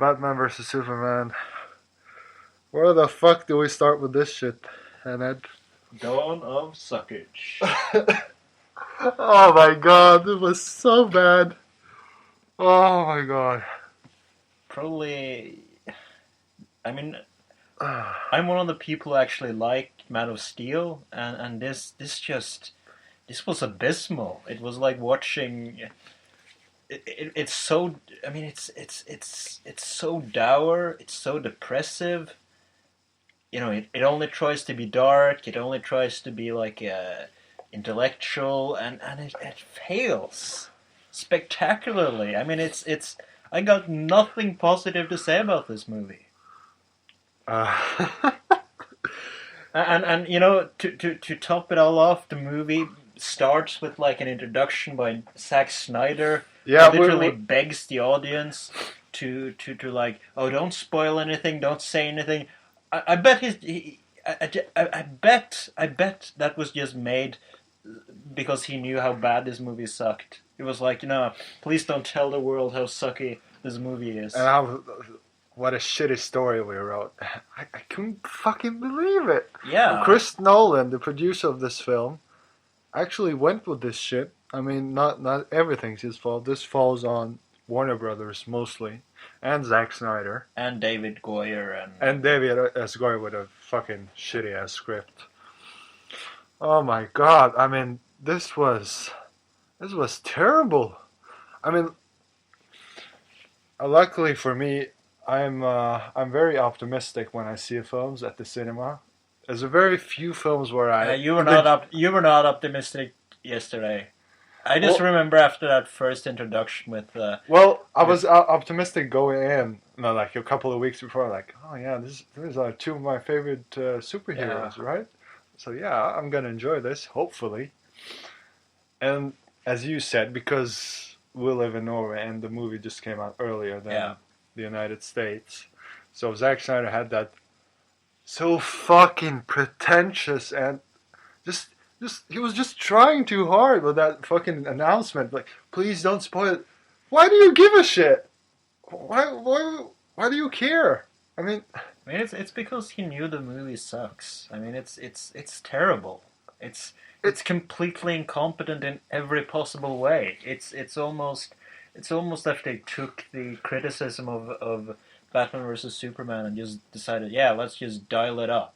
Batman versus Superman. Where the fuck do we start with this shit, Ed? Dawn of Suckage. Oh my god, it was so bad. Oh my god. Probably. I mean, I'm one of the people who actually like Man of Steel, and this was abysmal. It was like watching. It's so. I mean, it's so dour. It's so depressive. You know, it only tries to be dark. It only tries to be like intellectual, and it fails spectacularly. I mean, it's. I got nothing positive to say about this movie. Uh, And you know, to top it all off, the movie starts with like an introduction by Zack Snyder. yeah, He literally begs the audience to like, oh, don't spoil anything, don't say anything. I bet I bet that was just made because he knew how bad this movie sucked. It was like, you know, please don't tell the world how sucky this movie is. and how, what a shitty story we wrote. I couldn't fucking believe it. Yeah. Chris Nolan, the producer of this film, actually went with this shit. I mean, not everything's his fault. This falls on Warner Brothers mostly, and Zack Snyder. And David Goyer And David S. Goyer with a fucking shitty ass script. Oh my god! I mean, this was terrible. I mean, luckily for me, I'm very optimistic when I see films at the cinema. There's a very few films where you were not optimistic yesterday. I just remember after that first introduction with. Well, I was optimistic going in, like a couple of weeks before, like, oh yeah, these are two of my favorite superheroes, right? So yeah, I'm gonna enjoy this, hopefully. And as you said, because we live in Norway and the movie just came out earlier than the United States, so Zack Snyder had that so fucking pretentious and just he was just trying too hard with that fucking announcement. Like, please don't spoil it. Why do you give a shit? Why do you care? I mean, it's because he knew the movie sucks. I mean, it's terrible. It's completely incompetent in every possible way. It's almost like they took the criticism of Batman versus Superman and just decided, yeah, let's just dial it up.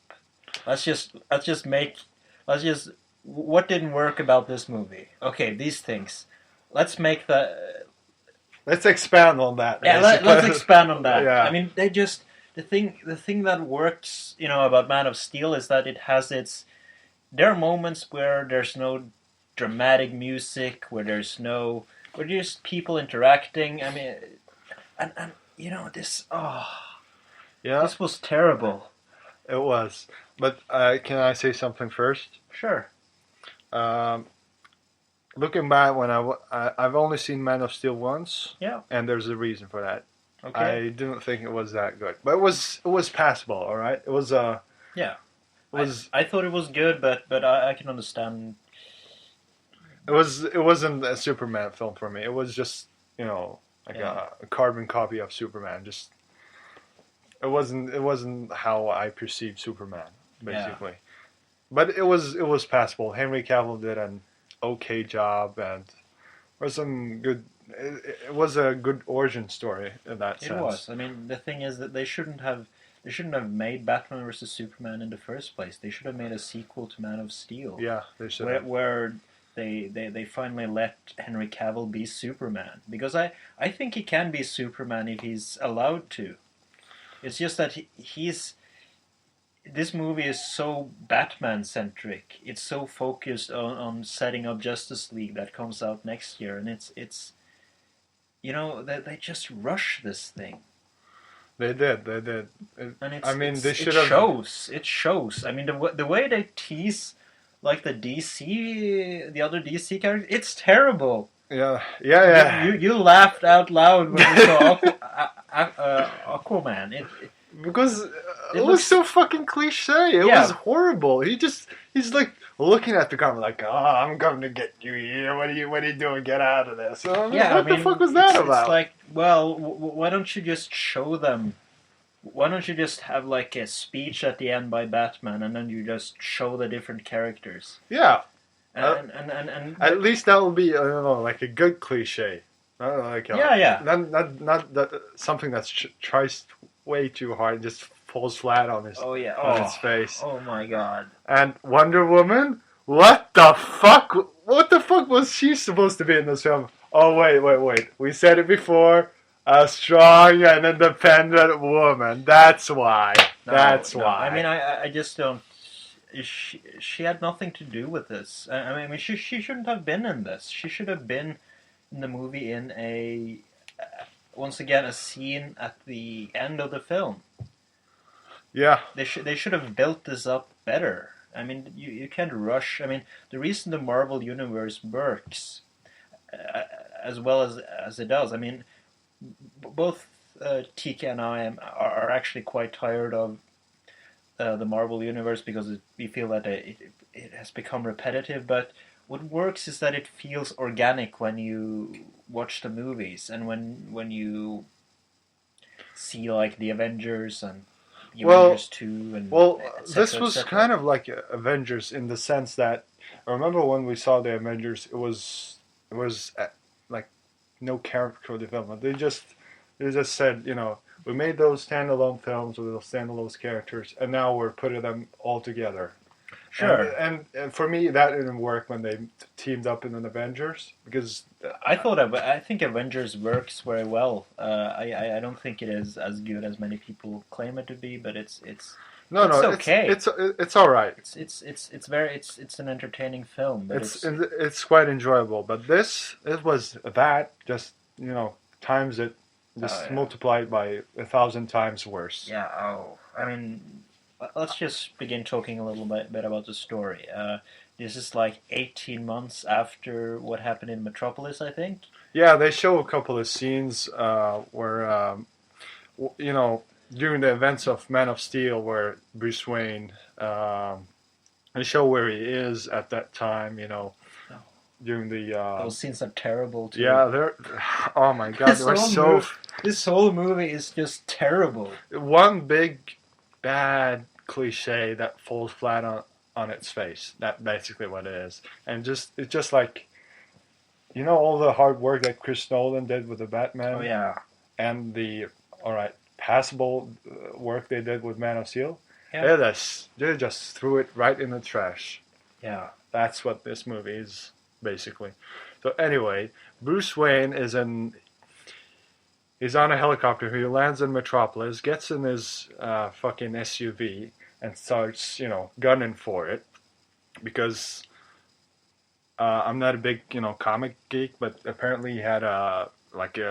Let's just what didn't work about this movie? Okay, these things. Let's expand on that. Yeah, let's expand on that. Yeah. I mean, the thing that works, you know, about Man of Steel is that it has its. There are moments where there's no dramatic music, where just people interacting. I mean, and you know this. Oh, yeah, this was terrible. It was. But can I say something first? Sure. Looking back, when I've only seen Man of Steel once. Yeah. And there's a reason for that. Okay. I didn't think it was that good, but it was passable. All right. It was Yeah. Was I thought it was good, but I can understand. It wasn't a Superman film for me. It was just, you know, like a carbon copy of Superman. Just it wasn't how I perceived Superman, basically. Yeah. But it was passable. Henry Cavill did an okay job, and there was some good. It was a good origin story in that sense. It was. I mean, the thing is that they shouldn't have made Batman vs Superman in the first place. They should have made a sequel to Man of Steel. Yeah, they should have. Where they finally let Henry Cavill be Superman, because I think he can be Superman if he's allowed to. It's just that this movie is so Batman centric. It's so focused on setting up Justice League that comes out next year, and it's you know, they just rush this thing. They did. And they should have. It shows. I mean, the way they tease like the other DC characters, it's terrible. Yeah. You laughed out loud when you saw Aquaman. Because it was so fucking cliche. It was horrible. He's like looking at the camera like, "Oh, I'm coming to get you here. What are you doing? Get out of this." So, what the fuck was that about? It's like Well, why don't you just show them? Why don't you just have like a speech at the end by Batman, and then you just show the different characters? Yeah, And at least that will be I don't know like a good cliche. Like yeah, yeah. not that something that's tries way too hard and just falls flat on his Oh yeah. on its face. Oh my God. And Wonder Woman, what the fuck? What the fuck was she supposed to be in this film? Oh wait. We said it before. A strong and independent woman. That's why. That's why. I mean, I just don't. She had nothing to do with this. I mean, she shouldn't have been in this. She should have been in the movie in a once again a scene at the end of the film. Yeah. They should have built this up better. I mean, you can't rush. I mean, the reason the Marvel universe works as well as it does. I mean, both Tika and I are actually quite tired of the Marvel universe because we feel that it has become repetitive. But what works is that it feels organic when you watch the movies and when you see like the Avengers and the Avengers 2 and this was kind of like Avengers in the sense that I remember when we saw the Avengers, it was like no character development. They just said, we made those standalone films with those standalone characters, and now we're putting them all together. Sure. And for me, that didn't work when they teamed up in an Avengers because I think Avengers works very well. I don't think it is as good as many people claim it to be, but it's okay. It's all right. It's an entertaining film. But it's quite enjoyable. But it was that just times it just multiplied by 1,000 times worse. Yeah. Oh, I mean, let's just begin talking a little bit about the story. This is like 18 months after what happened in Metropolis, I think. Yeah, they show a couple of scenes where, during the events of Man of Steel, where Bruce Wayne, they show where he is at that time, during the... Those scenes are terrible, too. Yeah, they're... Oh, my God, they were so... This whole movie is just terrible. One big, bad cliche that falls flat on its face. That's basically what it is. And it's just like, all the hard work that Chris Nolan did with the Batman. Oh, yeah. And the, passable work they did with Man of Steel. Yeah. They just threw it right in the trash. Yeah. That's what this movie is, basically. So anyway, Bruce Wayne he's on a helicopter. He lands in Metropolis, gets in his fucking SUV, and starts, gunning for it. Because I'm not a big, comic geek, but apparently he had a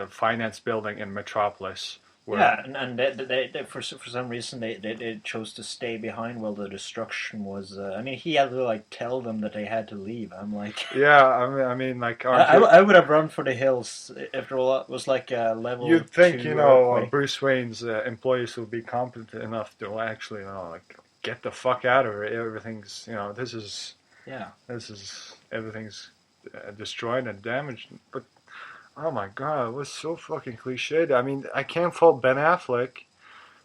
finance building in Metropolis. And they for some reason they chose to stay behind while the destruction was. I mean, he had to tell them that they had to leave. I'm like, yeah, I mean, I would have run for the hills. After all, it was like a level. You'd think, Bruce Wayne's employees would be competent enough to actually, get the fuck out of it. Everything's, everything's destroyed and damaged, but. Oh my God, it was so fucking cliched. I mean, I can't fault Ben Affleck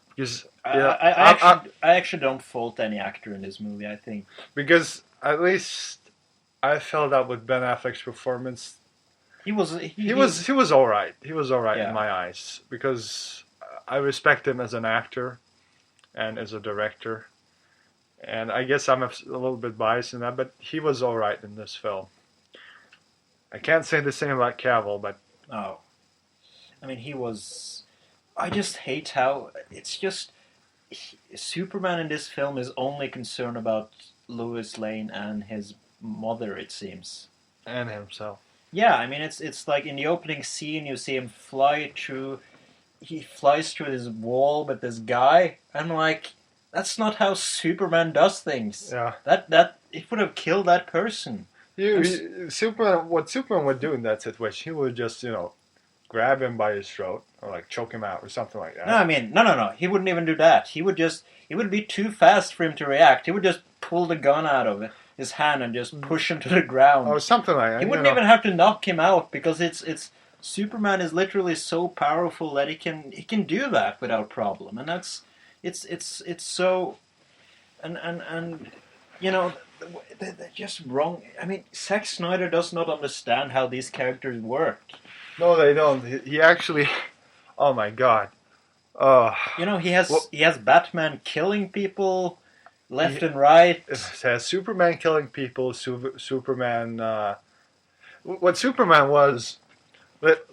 because I actually don't fault any actor in this movie. I think because at least I felt that with Ben Affleck's performance, he was all right. He was all right in my eyes because I respect him as an actor and as a director, and I guess I'm a little bit biased in that, but he was all right in this film. I can't say the same about Cavill, but... Oh. I mean, he was... I just hate how... It's just... Superman in this film is only concerned about Lois Lane and his mother, it seems. And himself. Yeah, I mean, it's like in the opening scene, you see him fly through... He flies through this wall with this guy. I'm like, that's not how Superman does things. Yeah. It would have killed that person. What Superman would do in that situation, he would just, grab him by his throat or choke him out or something like that. No, I mean, no. He wouldn't even do that. It would be too fast for him to react. He would just pull the gun out of his hand and just push him to the ground. Or something like that. He wouldn't even have to knock him out because it's Superman is literally so powerful that he can do that without problem, and it's so and you know they're just wrong. I mean, Zack Snyder does not understand how these characters work. No, they don't. He actually. Oh my god. Uh, You know, well, he has Batman killing people left he and right. has Superman killing people. Superman. What Superman was, but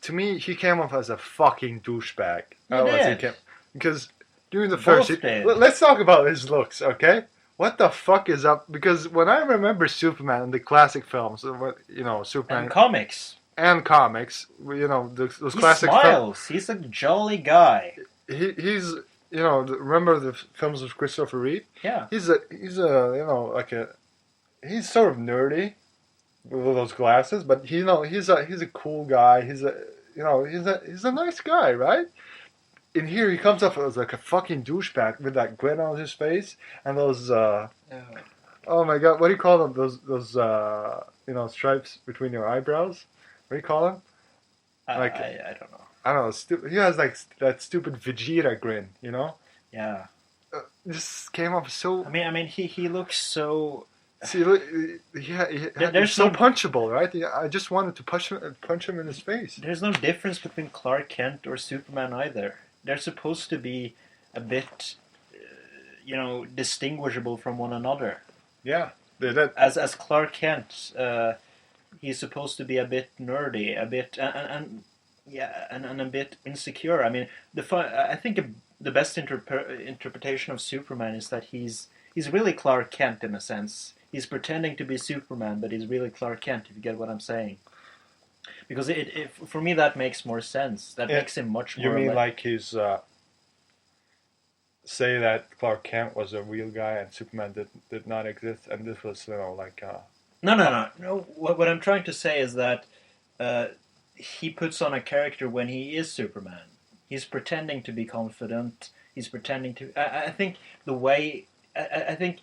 to me, he came off as a fucking douchebag. He As he did. came because during the first. Both did. Let's talk about his looks, okay? What the fuck is up? Because when I remember Superman in the classic films, Superman And comics. and comics, those He classic films. smiles. He's a jolly guy. He's remember the films of Christopher Reeve? Yeah. He's sort of nerdy with those glasses, but he's a cool guy. He's a nice guy, right? In here, he comes off as like a fucking douchebag with that grin on his face and those. Oh my god, what do you call them? Those stripes between your eyebrows. What do you call them? Like I don't know. I don't know. He has like that stupid Vegeta grin, you know. Yeah. This came off so. I mean, he looks so. See, look, he's so punchable, right? I just wanted to punch him in his face. There's no difference between Clark Kent or Superman either. They're supposed to be a bit, distinguishable from one another. Yeah, As Clark Kent, he's supposed to be a bit nerdy, a bit and a bit insecure. I mean, I think the best interpretation of Superman is that he's really Clark Kent in a sense. He's pretending to be Superman, but he's really Clark Kent. If you get what I'm saying, because for me that makes more sense. That makes him much more. You mean like he's say that Clark Kent was a real guy and Superman did not exist, and this was like. No. What I'm trying to say is that he puts on a character when he is Superman. He's pretending to be confident. He's pretending to. I think the way. I think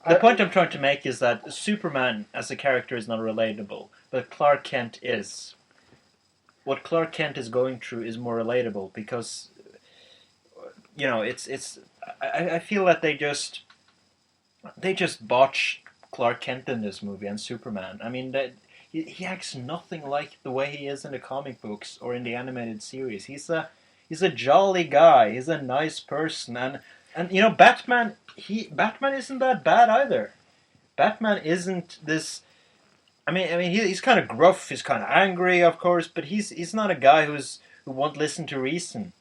the point I'm trying to make is that Superman as a character is not relatable, but Clark Kent is. What Clark Kent is going through is more relatable because, it's. I feel that they just botched Clark Kent in this movie and Superman. I mean that he acts nothing like the way he is in the comic books or in the animated series. He's a jolly guy. He's a nice person, and Batman. Batman isn't that bad either. Batman isn't this. I mean, he's kind of gruff. He's kind of angry, of course, but he's not a guy who won't listen to reason.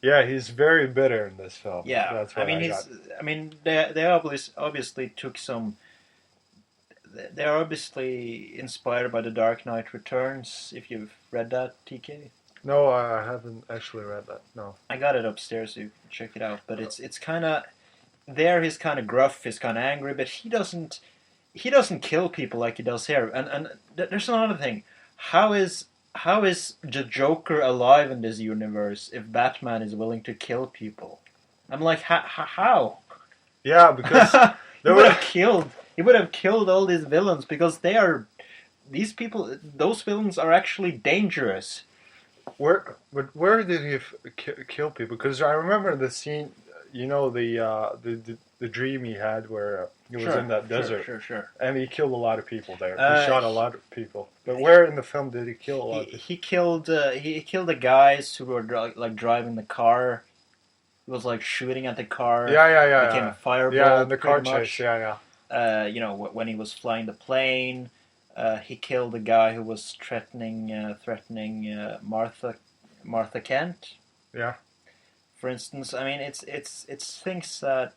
Yeah, he's very bitter in this film. Yeah, that's what I got. I mean, they obviously took some. They're obviously inspired by The Dark Knight Returns. If you've read that, TK. No, I haven't actually read that. No. I got it upstairs, so you can check it out. But it's kind of there. He's kind of gruff. He's kind of angry, but he doesn't kill people like he does here. And there's another thing. How is the Joker alive in this universe if Batman is willing to kill people? I'm like, how? Yeah, because he would have killed all these villains because those villains are actually dangerous. Where did he kill people? Because I remember the scene, the dream he had where he was in that desert. Sure. And he killed a lot of people there. He shot a lot of people. But where in the film did he kill a lot of people? He killed the guys who were driving the car. He was shooting at the car. Yeah. Became a fireball. Yeah, the car chase. Yeah. When he was flying the plane, he killed a guy who was threatening Martha Kent. Yeah. For instance, I mean, it's things that.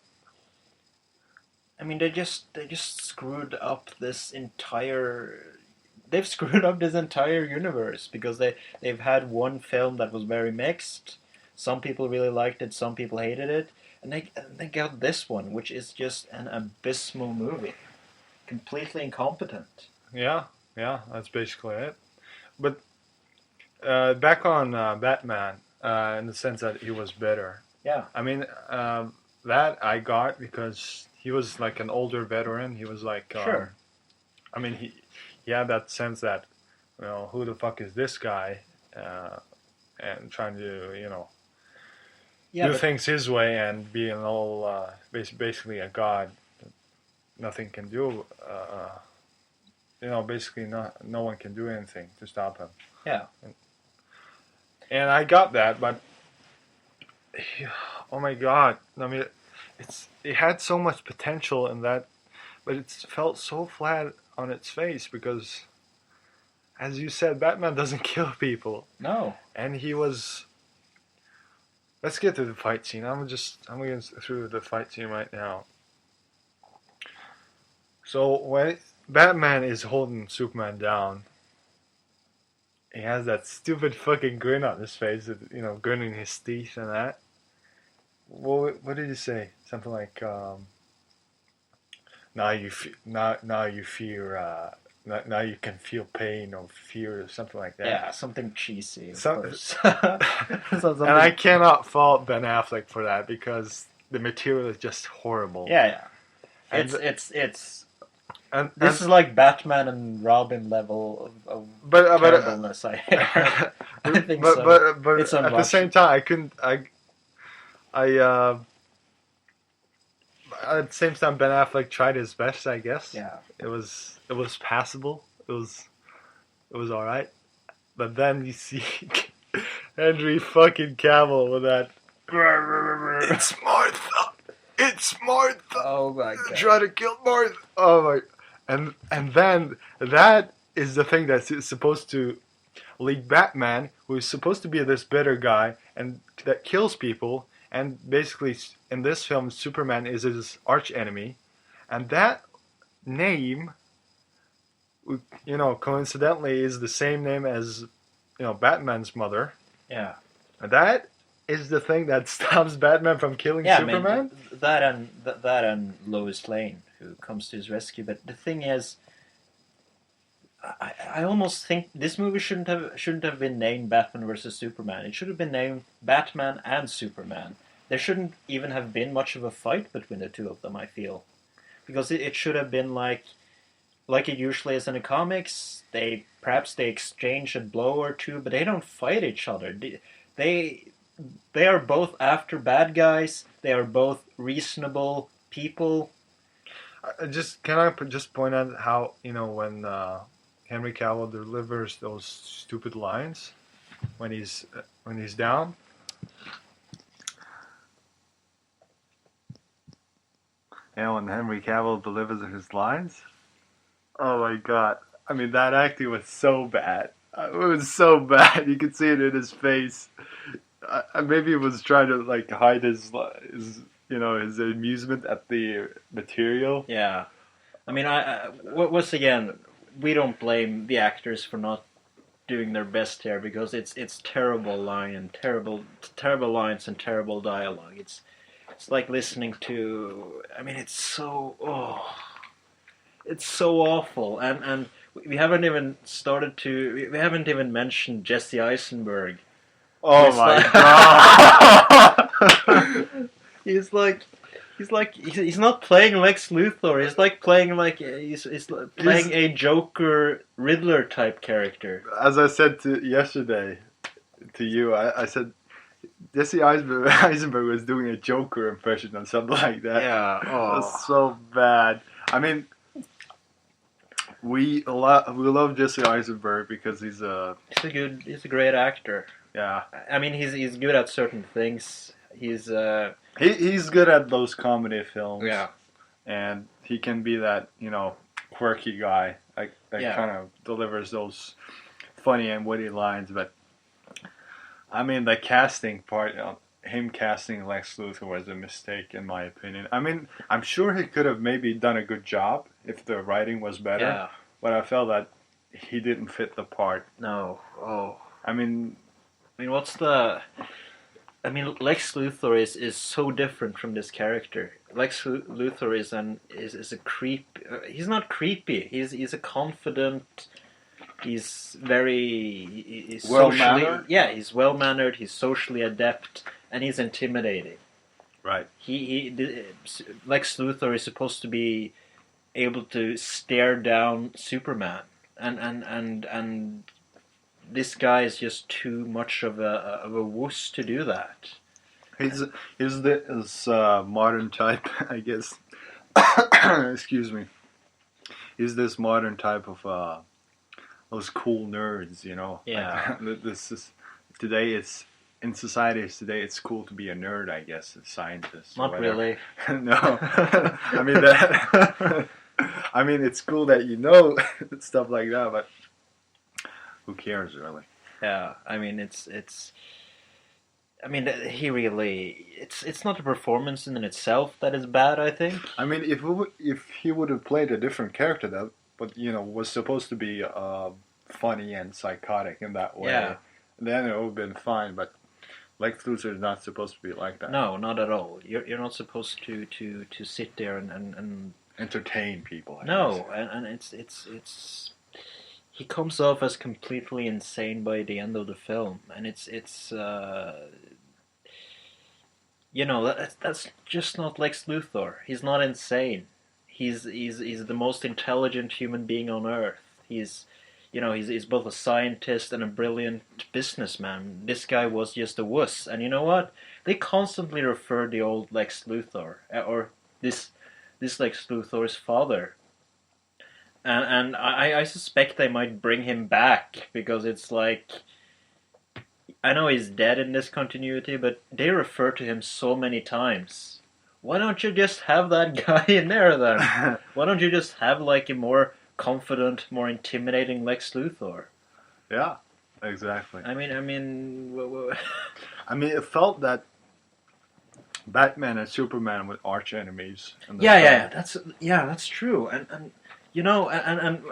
I mean, they just screwed up this entire. They've screwed up this entire universe because they've had one film that was very mixed. Some people really liked it, some people hated it, and they got this one, which is just an abysmal movie, completely incompetent. Yeah, that's basically it. But back on Batman, in the sense that he was better. Yeah. I mean, that I got because he was like an older veteran. He was like, sure. I mean, he had that sense that who the fuck is this guy, and trying to Yeah, do but things his way and be an all basically a god. Nothing can do. Basically no one can do anything to stop him. yeah, And I got that, but oh my god! I mean, it had so much potential in that, but it felt so flat on its face because, as you said, Batman doesn't kill people, no, and he was. Let's get to the fight scene. I'm going through the fight scene right now. So when Batman is holding Superman down, he has that stupid fucking grin on his face, grinning his teeth and that. What did he say? Something like, now you fear, now you can feel pain or fear or something like that. yeah, something cheesy, of course. And I cannot fault Ben Affleck for that because the material is just horrible. Yeah. And It's and this is like Batman and Robin level of terribleness. I think so. But It's at the same time, I couldn't. At the same time, Ben Affleck tried his best. I guess. Yeah. It was passable. It was all right. But then you see Henry fucking Cavill with that. It's Martha. It's Martha. Oh my god. Try to kill Martha. Oh my. And then that is the thing that's supposed to lead Batman, who is supposed to be this bitter guy and that kills people. And basically, in this film, Superman is his arch enemy, and that name, coincidentally, is the same name as Batman's mother. Yeah. And that is the thing that stops Batman from killing Superman. I mean, that and Lois Lane, who comes to his rescue. But the thing is, I almost think this movie shouldn't have been named Batman versus Superman. It should have been named Batman and Superman. There shouldn't even have been much of a fight between the two of them, I feel, because it should have been like it usually is in the comics. They exchange a blow or two, but they don't fight each other. They are both after bad guys. They are both reasonable people. Can I just point out how when Henry Cavill delivers those stupid lines when he's down. When Henry Cavill delivers his lines. Oh my god! I mean, that acting was so bad. It was so bad. You could see it in his face. Maybe he was trying to hide his amusement at the material. Yeah, I mean, once again, we don't blame the actors for not doing their best here because it's terrible lines and terrible dialogue. It's like listening to. I mean, it's so awful, and we haven't even we haven't even mentioned Jesse Eisenberg. Oh my god! He's not playing Lex Luthor. He's like playing playing a Joker Riddler type character. As I said yesterday to you, I said Jesse Eisenberg was doing a Joker impression or something like that. Yeah, It was so bad. I mean, we love Jesse Eisenberg because he's a great actor. Yeah. I mean, he's good at certain things. He's good at those comedy films. Yeah. And he can be that, quirky guy that kind of delivers those funny and witty lines. But, I mean, the casting part, him casting Lex Luthor was a mistake, in my opinion. I mean, I'm sure he could have maybe done a good job if the writing was better. Yeah. But I felt that he didn't fit the part. No. Oh. I mean, Lex Luthor is so different from this character. Lex Luthor is a creep. He's not creepy. He's a confident. He's well-mannered. Yeah, he's well mannered. He's socially adept, and he's intimidating. Right. Lex Luthor is supposed to be able to stare down Superman and this guy is just too much of a wuss to do that. He's this modern type, I guess. Excuse me. He's this modern type of those cool nerds, you know. Yeah. Like, this is today. It's in society today. It's cool to be a nerd, I guess, a scientist. Not really. No, I mean that. I mean, it's cool that you know stuff like that, but who cares, really? Yeah, I mean it's. I mean he really. It's not the performance in itself that is bad. I think. I mean, if he would have played a different character that, but you know, was supposed to be funny and psychotic in that way, Yeah. then it would have been fine. But Lex Luthor is not supposed to be like that. No, not at all. You're not supposed to sit there and Entertain people. I no, guess. and it's he comes off as completely insane by the end of the film, and it's you know that's just not Lex Luthor. He's not insane. He's the most intelligent human being on earth. He's you know he's both a scientist and a brilliant businessman. This guy was just a wuss, and you know what? They constantly refer the old Lex Luthor or this Lex Luthor's father. And I suspect they might bring him back because it's like I know he's dead in this continuity, but they refer to him so many times. Why don't you just have that guy in there then? Why don't you just have like a more confident, more intimidating Lex Luthor? Yeah, exactly. I mean, I mean, it felt that Batman and Superman were arch enemies. that's true, and you know, and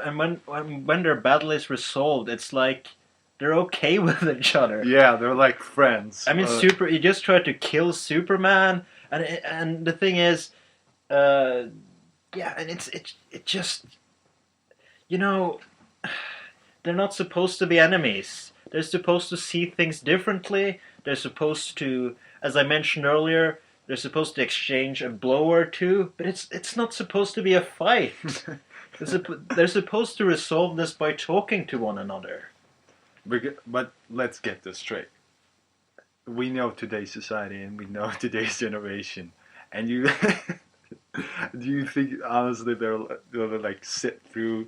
when their battle is resolved, it's like they're okay with each other. Yeah, they're like friends. I mean, he just tried to kill Superman, and the thing is, yeah, and it just, you know, they're not supposed to be enemies. They're supposed to see things differently. They're supposed to, as I mentioned earlier, they're supposed to exchange a blow or two, but it's not supposed to be a fight. They're supposed to resolve this by talking to one another. But let's get this straight. We know today's society and we know today's generation. And you, do you think honestly they'll like sit through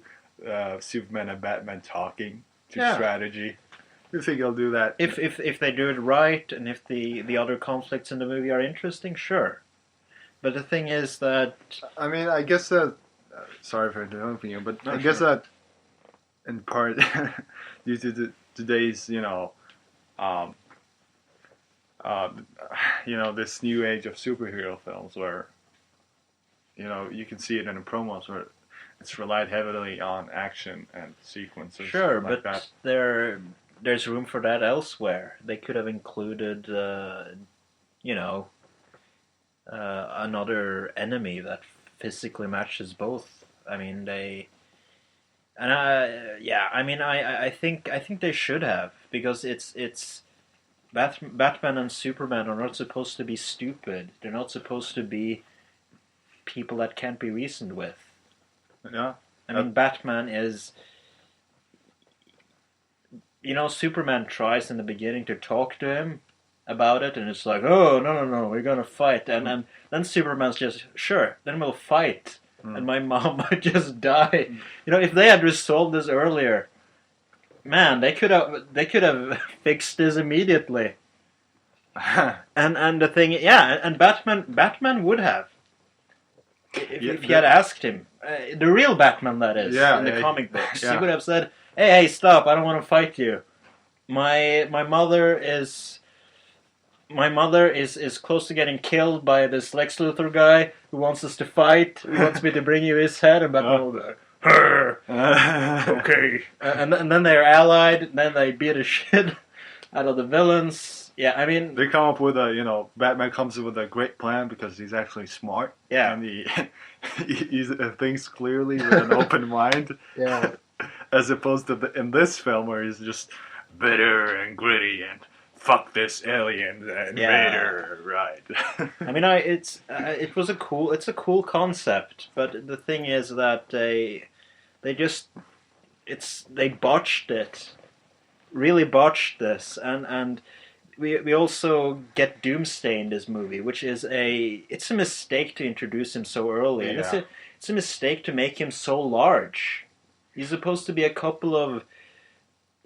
Superman and Batman talking to strategy? You think they'll do that? If they do it right and if the other conflicts in the movie are interesting, sure. But the thing is that I mean, I guess that. Sorry for interrupting you, but no, I guess that in part due to today's you know this new age of superhero films where you know you can see it in the promos where it's relied heavily on action and sequences. Sure, like but that. there's room for that elsewhere. They could have included another enemy that physically matches both. I mean I think they should have because it's Batman and Superman are not supposed to be stupid. They're not supposed to be people that can't be reasoned with. Yeah. I mean, Batman is. You know, Superman tries in the beginning to talk to him about it, and it's like, oh, no, we're gonna fight. And then Superman's just, sure, then we'll fight. And my mom might just die. You know, if they had resolved this earlier, man, they could have fixed this immediately. and the thing, yeah, and Batman would have. If he had asked him, the real Batman that is, in the comic books, he would have said, hey, stop, I don't want to fight you. My mother is close to getting killed by this Lex Luthor guy who wants us to fight, who wants me to bring you his head, and Batman will go, okay. And then they're allied, and then they beat the shit out of the villains. Yeah, I mean... They come up with Batman comes up with a great plan because he's actually smart. Yeah. And he thinks clearly with an open mind. Yeah. As opposed to in this film where he's just bitter and gritty and fuck this alien invader, right? I mean, it's a cool concept, but the thing is that they just they botched it, really botched this, and we also get Doomsday in this movie, which is it's a mistake to introduce him so early, and it's a mistake to make him so large. He's supposed to be a couple of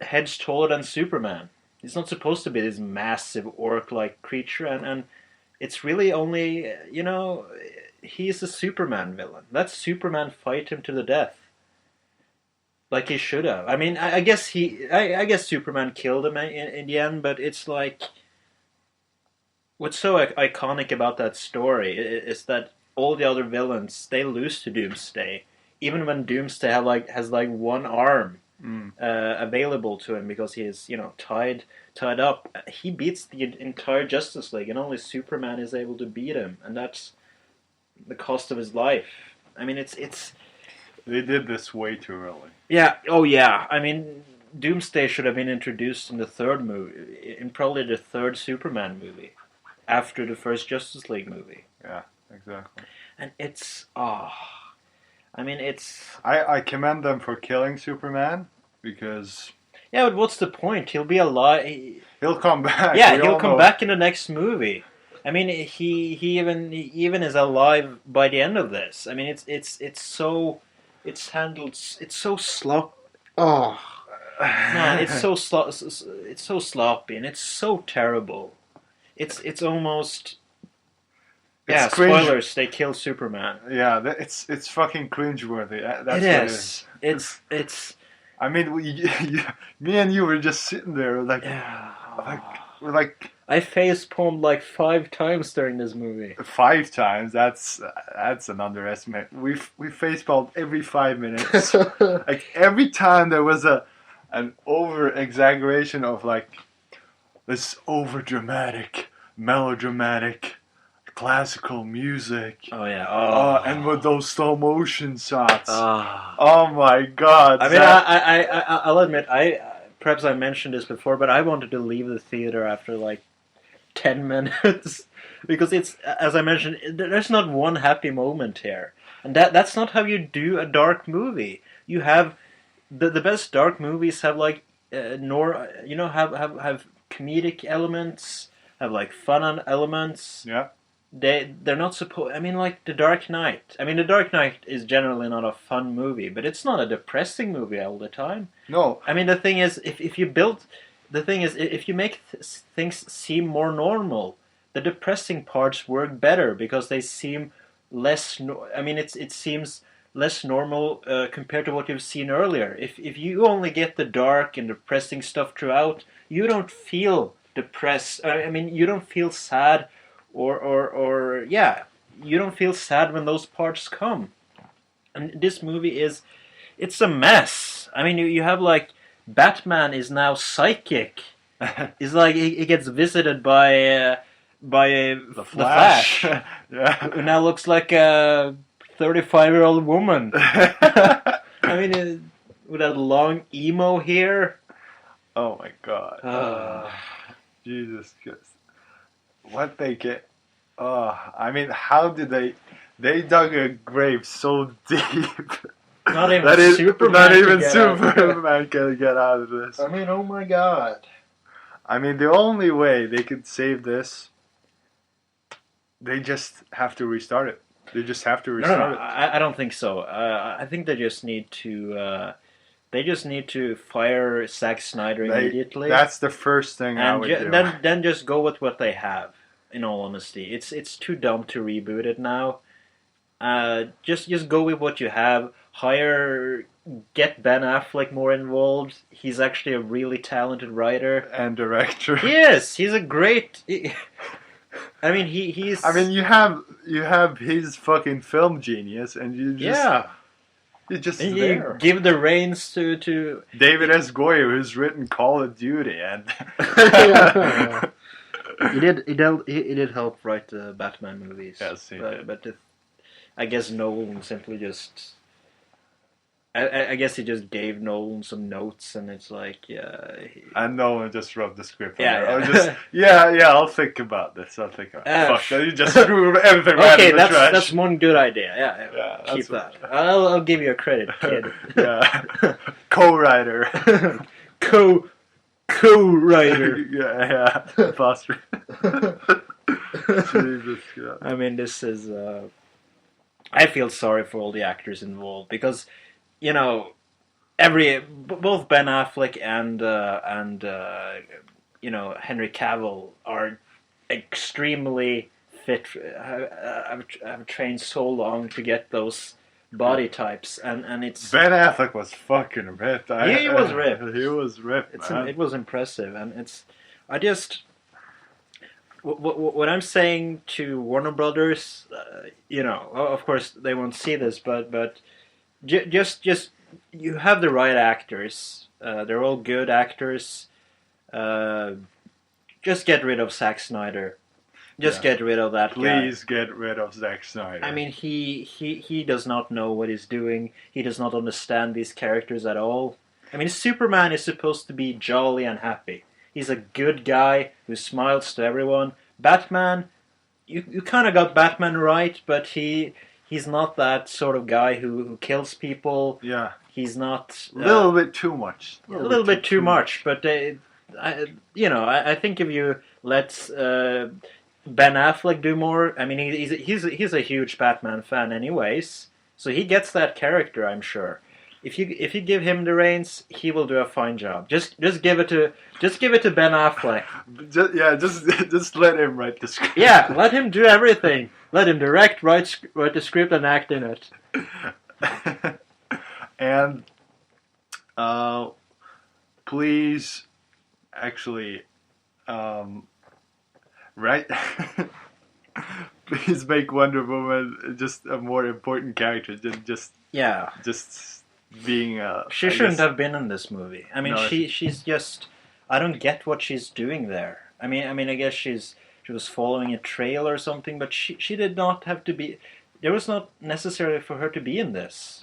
heads taller than Superman. He's not supposed to be this massive orc-like creature, and it's really only, he's a Superman villain. Let Superman fight him to the death, like he should have. I mean, I guess I guess Superman killed him in the end, but it's like, what's so iconic about that story is that all the other villains, they lose to Doomsday, even when Doomsday has one arm available to him because he is tied up. He beats the entire Justice League, and only Superman is able to beat him, and that's the cost of his life. I mean, it's they did this way too early. Yeah. Oh yeah. I mean, Doomsday should have been introduced in the third movie, in probably the third Superman movie, after the first Justice League movie. Yeah, exactly. And it's I commend them for killing Superman, because yeah, but what's the point? He'll be alive. He'll come back. Yeah, he'll come back in the next movie. I mean, he even is alive by the end of this. I mean, it's handled. It's so sloppy. Oh man, it's so sloppy, and it's so terrible. It's almost. Yeah, spoilers. They kill Superman. Yeah, it's fucking cringeworthy. That's it is. It's. I mean, me and you were just sitting there like I facepalmed like 5 times during this movie. 5 times? That's an underestimate. We facepalmed every 5 minutes. Like every time there was an over exaggeration of like this over dramatic, melodramatic, classical music. Oh yeah. And with those slow motion shots. Oh my God. I mean, I'll admit, perhaps I mentioned this before, but I wanted to leave the theater after like 10 minutes because it's, as I mentioned, there's not one happy moment here, and that's not how you do a dark movie. You have the best dark movies have like have comedic elements, have like fun elements. Yeah. They're not supposed. I mean, like The Dark Knight. I mean, The Dark Knight is generally not a fun movie, but it's not a depressing movie all the time. No. I mean, the thing is, if you make things seem more normal, the depressing parts work better because they seem less. I mean, it seems less normal compared to what you've seen earlier. If you only get the dark and depressing stuff throughout, you don't feel depressed. I mean, you don't feel sad. Or you don't feel sad when those parts come. And this movie it's a mess. I mean, you have like, Batman is now psychic. It's like he gets visited by the Flash. Yeah. Who now looks like a 35-year-old woman. I mean, with that long emo hair. Oh my God. Jesus Christ. What they get? I mean, how did they dug a grave so deep? Not even Superman can get out of this. I mean, oh my God. I mean, the only way they could save this, they just have to restart it. They just have to restart it. I don't think so. I think they just need to fire Zack Snyder immediately. That's the first thing I would do. Then just go with what they have. In all honesty, it's too dumb to reboot it now. Just go with what you have. Get Ben Affleck more involved. He's actually a really talented writer and director. Yes, he's a great. I mean, he's. I mean, you have his fucking film genius, and you just you're just and there. You give the reins to David S. Goyer, who's written Call of Duty, and He did help write the Batman movies. Yes, he did. But I guess Nolan simply just I guess he just gave Nolan some notes, and it's like, yeah, And Nolan just wrote the script. Yeah, on yeah. there. Just I'll think about this. I'll think about it. Fuck sh- that! You just threw everything right okay, in the trash. that's one good idea. Yeah, Yeah, keep that's that. I'll give you a credit, kid. Yeah, co-writer. Co-writer. Yeah, apostrophe. Jesus God. I mean, this is. I feel sorry for all the actors involved because, you know, both Ben Affleck and Henry Cavill are extremely fit. I've trained so long to get those body types, and it's Ben Affleck was fucking ripped. He was ripped. He was ripped, man. It was impressive, and I just. What I'm saying to Warner Brothers, of course they won't see this, but just you have the right actors. They're all good actors. Just get rid of Zack Snyder. Just get rid of that guy. Please get rid of Zack Snyder. I mean, he does not know what he's doing. He does not understand these characters at all. I mean, Superman is supposed to be jolly and happy. He's a good guy who smiles to everyone. Batman, you kind of got Batman right, but he's not that sort of guy who kills people. Yeah. He's not... a little bit too much. A little bit too much, but I think if you let Ben Affleck do more, I mean, he's a huge Batman fan anyways, so he gets that character, I'm sure. If you give him the reins, he will do a fine job. Just give it to Ben Affleck. Just let him write the script. Yeah, let him do everything. Let him direct, write the script, and act in it. And please, actually, write. Please make Wonder Woman just a more important character than just being a... She shouldn't have been in this movie. I mean, No, she's just... I don't get what she's doing there. I mean, I guess she was following a trail or something, but she did not have to be... There was not necessary for her to be in this.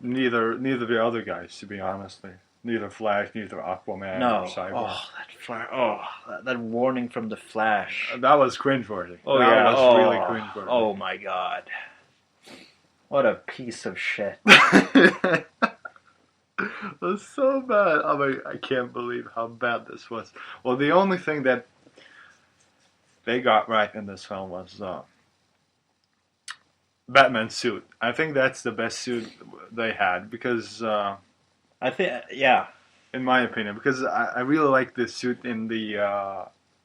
Neither the other guys, to be honest. Neither Flash, neither Aquaman or Cyborg. That warning from the Flash. That was cringeworthy. Oh, that yeah. was really cringeworthy. Oh my god. What a piece of shit. It was so bad. I mean, I can't believe how bad this was. Well, the only thing that they got right in this film was Batman's suit. I think that's the best suit they had because... I think, yeah. In my opinion, because I really like this suit in the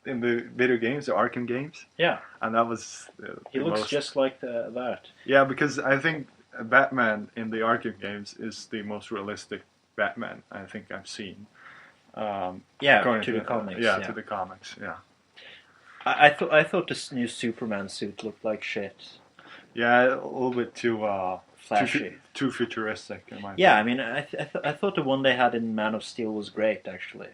video games, the Arkham games. Yeah. And that was... he looks just like that. Yeah, because I think Batman in the Arkham games is the most realistic Batman I think I've seen. To the comics. Yeah, to the comics, yeah. I thought this new Superman suit looked like shit. Yeah, a little bit too... flashy. Too futuristic, in my opinion. Yeah, I mean, I thought the one they had in Man of Steel was great, actually.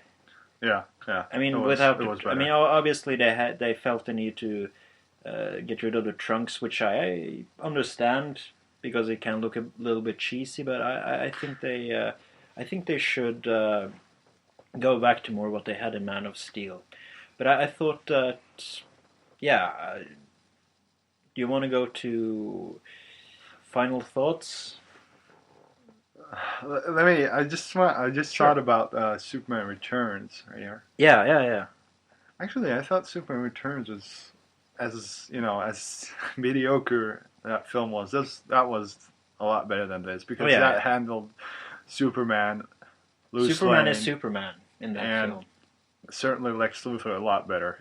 Yeah. I mean, obviously they felt the need to get rid of the trunks, which I understand because it can look a little bit cheesy, but I think they should go back to more what they had in Man of Steel. But I thought that, yeah. Do you want to go to final thoughts? I just thought about Superman Returns right here. Yeah. Actually, I thought Superman Returns was as mediocre that film was. That was a lot better than this because that handled Superman. Superman is Superman in that film. Certainly Lex Luthor a lot better.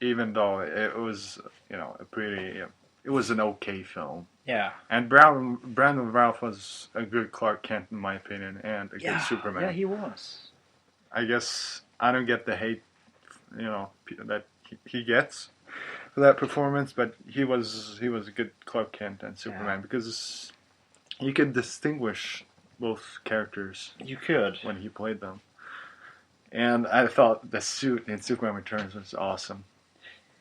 Even though it was it was an okay film. Yeah. And Brandon Routh was a good Clark Kent in my opinion, and a good Superman. Yeah, he was. I guess I don't get the hate, that he gets for that performance, but he was a good Clark Kent and Superman because you could distinguish both characters. You could when he played them, and I thought the suit in Superman Returns was awesome.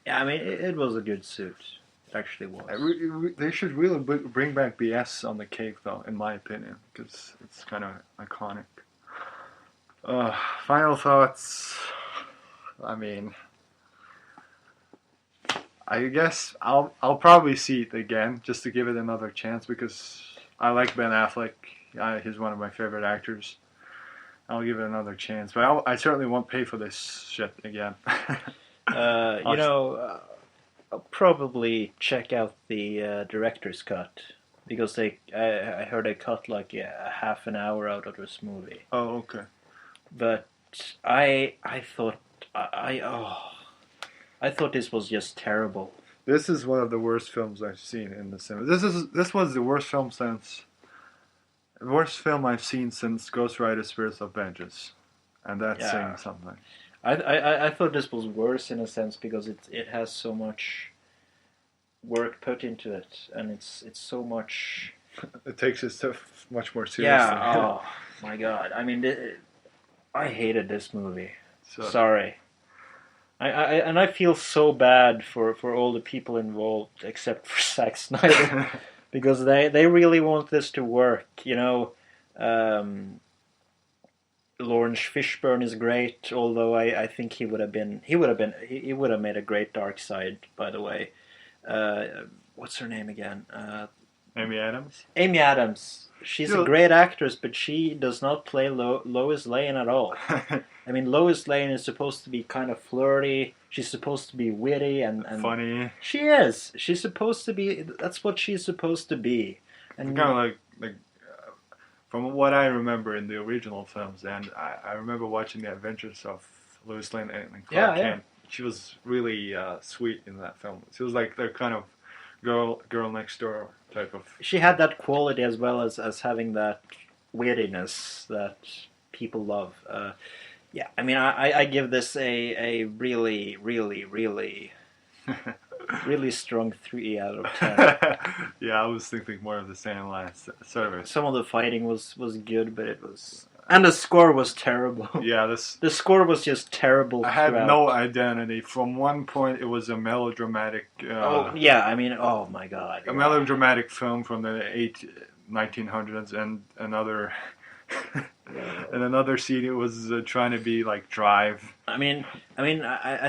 Yeah, I mean it was a good suit. It actually was. They should really bring back BS on the cake, though, in my opinion, because it's kind of iconic. Final thoughts. I mean, I guess I'll probably see it again just to give it another chance because I like Ben Affleck. He's one of my favorite actors. I'll give it another chance, but I certainly won't pay for this shit again. I'll probably check out the director's cut because I heard they cut like a half an hour out of this movie. Oh, okay. But I thought I thought this was just terrible. This is one of the worst films I've seen in the cinema. This was the worst film I've seen since Ghost Rider: Spirits of Vengeance, and that's saying something. I thought this was worse in a sense because it has so much work put into it, and it's so much. It takes itself much more seriously. Yeah. Oh my God. I mean, I hated this movie. Sorry. I feel so bad for all the people involved except for Zack Snyder because they really want this to work. You know, Lawrence Fishburne is great, although I think he would have made a great Darkseid. By the way, what's her name again? Amy Adams. Amy Adams. She's a great actress, but she does not play Lois Lane at all. I mean, Lois Lane is supposed to be kind of flirty. She's supposed to be witty and funny. She is. She's supposed to be. That's what she's supposed to be. And kind of like from what I remember in the original films, and I remember watching the adventures of Lois Lane and Clark Kent. She was really sweet in that film. She was like the kind of girl next door type of. She had that quality as well as having that weirdiness that people love. Yeah, I mean, I give this a really, really, really, really strong 3 out of 10. Yeah, I was thinking more of the same last service. Some of the fighting was good, but it was. And the score was terrible. Yeah, the score was just terrible. I had no identity. From one point, it was a melodramatic. Oh yeah, I mean, oh my God, a melodramatic film from the 1900s, and another. In another scene, it was trying to be like Drive. I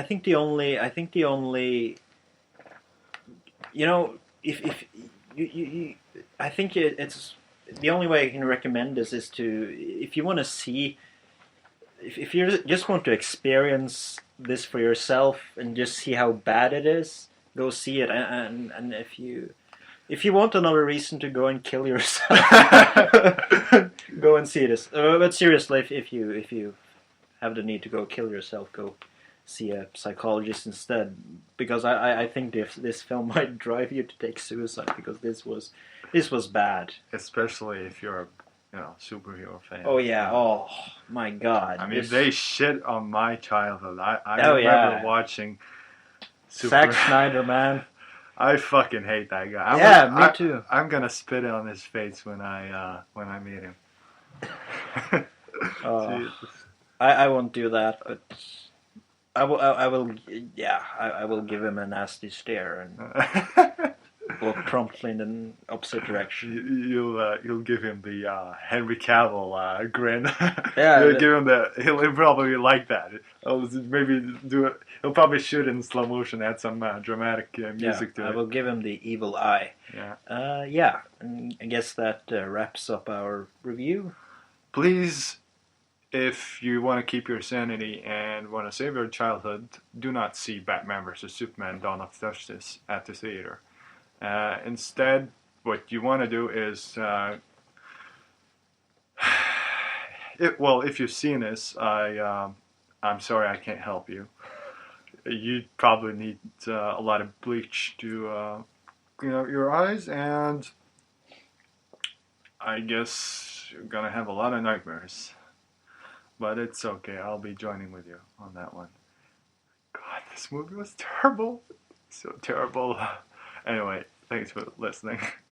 think the only, you know, if you I think it's the only way I can recommend this is to, if you want to see, if you just want to experience this for yourself and just see how bad it is, go see it. And if you want another reason to go and kill yourself, go and see this. But seriously, if you have the need to go kill yourself, go see a psychologist instead. Because I think this film might drive you to take suicide because this was bad. Especially if you're a superhero fan. Oh yeah. Oh my God. I mean, they shit on my childhood. I remember watching. Zack Snyder, man. I fucking hate that guy. Me too. I'm gonna spit it on his face when I meet him. I won't do that, but I will. Yeah, I will give him a nasty stare and walk promptly in the opposite direction. You'll give him the Henry Cavill grin. Yeah, you'll give him he'll probably like that. Maybe do it. He'll probably shoot in slow motion, add some dramatic music to it. I will give him the evil eye. Yeah. Yeah. And I guess that wraps up our review. Please, if you want to keep your sanity and want to save your childhood, do not see Batman vs Superman: Dawn of Justice at the theater. Instead, what you want to do is, if you've seen this, I'm sorry I can't help you. You probably need a lot of bleach to clean out your eyes, and I guess you're gonna have a lot of nightmares. But it's okay, I'll be joining with you on that one. God, this movie was terrible. So terrible. Anyway, thanks for listening.